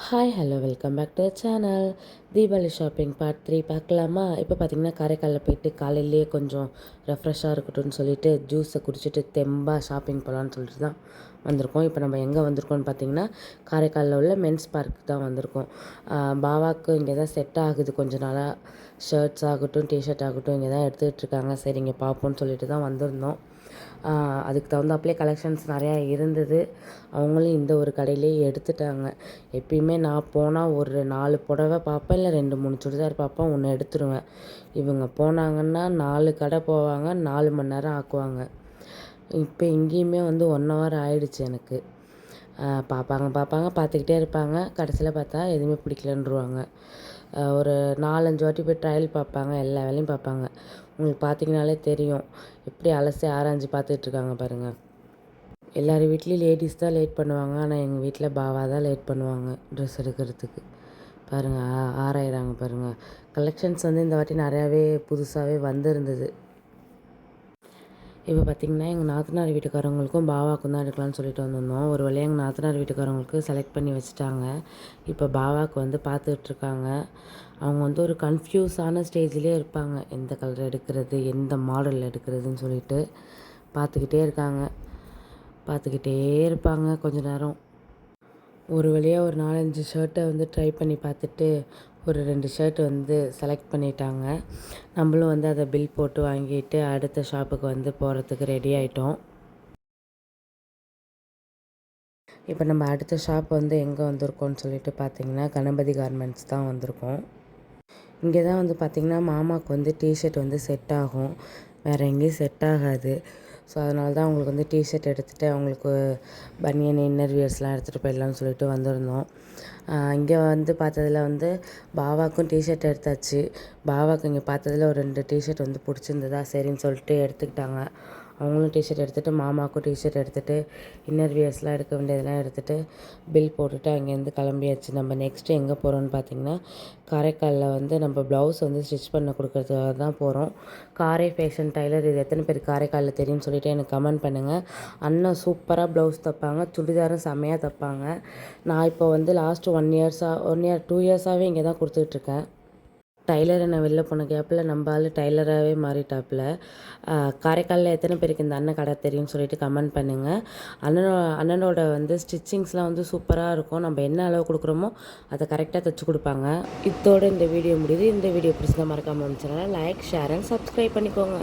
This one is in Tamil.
Hi hello welcome back to the channel. Deepavali shopping part 3 பார்க்கலாமா? இப்போ பார்த்தீங்கன்னா காரைக்காலில் போயிட்டு காலையிலேயே கொஞ்சம் ரெஃப்ரெஷ்ஷாக இருக்கட்டும்னு சொல்லிட்டு ஜூஸை குடிச்சிட்டு தெம்பாக ஷாப்பிங் போகலான்னு சொல்லிட்டு தான் வந்திருக்கோம். இப்போ நம்ம எங்கே வந்திருக்கோம்னு பார்த்தீங்கன்னா காரைக்காலில் உள்ள மென்ஸ் பார்க் தான் வந்திருக்கோம். பாவாவுக்கு இங்கே தான் செட் ஆகுது கொஞ்ச நாளாக. ஷர்ட்ஸ் ஆகட்டும் டிஷர்ட் ஆகட்டும் இங்கே தான் எடுத்துக்கிட்டு இருக்காங்க. சரி இங்கே பார்ப்போம்னு சொல்லிட்டு தான் வந்திருந்தோம். அதுக்கு தகுந்தாப்புலே கலெக்ஷன்ஸ் நிறையா இருந்தது. அவங்களும் இந்த ஒரு கடையிலேயே எடுத்துட்டாங்க. எப்பயுமே நான் போனால் ஒரு 4 புடவை பார்ப்பேன், இல்லை 2 3 சுடிதார் பார்ப்பேன், 1 எடுத்துருவேன். இவங்க போனாங்கன்னா 4 கடை போவாங்க, 4 மணி நேரம் ஆக்குவாங்க. இப்போ இங்கேயுமே வந்து 1 ஹவர் ஆயிடுச்சு எனக்கு. பார்ப்பாங்க பார்த்துக்கிட்டே இருப்பாங்க. கடைசியில் பார்த்தா எதுவுமே பிடிக்கலன்ருவாங்க. ஒரு 4 5 வாட்டி போய் ட்ரையல் பார்ப்பாங்க, எல்லா வேலையும் பார்ப்பாங்க. உங்களுக்கு பார்த்தீங்கனாலே தெரியும் எப்படி அலசி ஆராய்ஞ்சு பார்த்துட்ருக்காங்க பாருங்கள். எல்லார் வீட்லேயும் லேடிஸ் தான் லேட் பண்ணுவாங்க, ஆனால் எங்கள் வீட்டில் பாவா தான் லேட் பண்ணுவாங்க ட்ரெஸ் எடுக்கிறதுக்கு. பாருங்கள் ஆராயிறாங்க பாருங்கள். கலெக்ஷன்ஸ் வந்து இந்த வாட்டி நிறையாவே புதுசாகவே வந்திருந்தது. இப்போ பார்த்திங்கன்னா எங்கள் நாத்தனார் வீட்டுக்காரவங்களுக்கும் பாவாவுக்கும் தான் எடுக்கலாம்னு சொல்லிட்டு வந்திருந்தோம். ஒரு வழியாக எங்கள் நாத்தனார் வீட்டுக்காரவங்களுக்கு செலக்ட் பண்ணி வச்சுட்டாங்க. இப்போ பாவாவுக்கு வந்து பார்த்துட்ருக்காங்க. அவங்க வந்து ஒரு கன்ஃப்யூஸான ஸ்டேஜ்லேயே இருப்பாங்க, எந்த கலர் எடுக்கிறது, எந்த மாடல் எடுக்கிறதுன்னு சொல்லிட்டு பார்த்துக்கிட்டே இருப்பாங்க கொஞ்ச நேரம். ஒரு வழியாக ஒரு 4 5 ஷர்ட்டை வந்து ட்ரை பண்ணி பார்த்துட்டு ஒரு 2 ஷர்ட் வந்து செலக்ட் பண்ணிட்டாங்க. நம்மளும் வந்து அதை பில் போட்டு வாங்கிட்டு அடுத்த ஷாப்புக்கு வந்து போகிறதுக்கு ரெடி ஆகிட்டோம். இப்போ நம்ம அடுத்த ஷாப் வந்து எங்கே வந்திருக்கோம்னு சொல்லிட்டு பார்த்திங்கன்னா கணபதி கார்மெண்ட்ஸ் தான் வந்திருக்கோம். இங்கே தான் வந்து பார்த்திங்கன்னா மாமாவுக்கு வந்து டிஷர்ட் வந்து செட் ஆகும், வேறு எங்கேயும் செட் ஆகாது. ஸோ அதனால தான் அவங்களுக்கு வந்து டிஷர்ட் எடுத்துகிட்டு அவங்களுக்கு பனியன் இன்னர் வியர்ஸ்லாம் எடுத்துகிட்டு போயிடலான்னு சொல்லிட்டு வந்திருந்தோம். இங்கே வந்து பார்த்ததில் வந்து பாவாவுக்கும் டிஷர்ட் எடுத்தாச்சு. பாவாவுக்கு இங்கே பார்த்ததில் ஒரு 2 டிஷர்ட் வந்து பிடிச்சிருந்ததா சரின்னு சொல்லிட்டு எடுத்துக்கிட்டாங்க. அவங்களும் டிஷர்ட் எடுத்துகிட்டு மாமாவுக்கும் டிஷர்ட் எடுத்துகிட்டு இன்னர் வியர்ஸ்லாம் எடுக்க வேண்டியதெல்லாம் எடுத்துகிட்டு பில் போட்டுட்டு அங்கேருந்து கிளம்பியாச்சு. நம்ம நெக்ஸ்ட்டு எங்கே போகிறோன்னு பார்த்திங்கன்னா காரைக்காலில் வந்து நம்ம ப்ளவுஸ் வந்து ஸ்டிச் பண்ண கொடுக்குறதுக்காக தான் போகிறோம். காரை ஃபேஷன் டைலர் இது எத்தனை பேர் காரைக்காலில் தெரியும்னு சொல்லிவிட்டு எனக்கு கமெண்ட் பண்ணுங்கள். அண்ணன் சூப்பராக ப்ளவுஸ் தைப்பாங்க, சுடிதாரும் செம்மையாக தைப்பாங்க. நான் இப்போ வந்து லாஸ்ட்டு 2 இயர்ஸாகவே இங்கே தான் கொடுத்துட்ருக்கேன். டைலர் என்ன வெளில போன கேப்பில் நம்ம ஆள் டைலராகவே மாறிட்டாப்புல. காரைக்காலில் எத்தனை பேருக்கு இந்த அண்ணன் கடை தெரியும்னு சொல்லிட்டு கமெண்ட் பண்ணுங்கள். அண்ணனோட வந்து ஸ்டிச்சிங்ஸ்லாம் வந்து சூப்பராக இருக்கும். நம்ம என்ன அளவு கொடுக்குறோமோ அதை கரெக்டாக தைச்சி கொடுப்பாங்க. இதோட இந்த வீடியோ முடியுது. இந்த வீடியோ பிடிச்சா மறக்காமல் சேனலை லைக், ஷேர் அண்ட் சப்ஸ்கிரைப் பண்ணிக்கோங்க.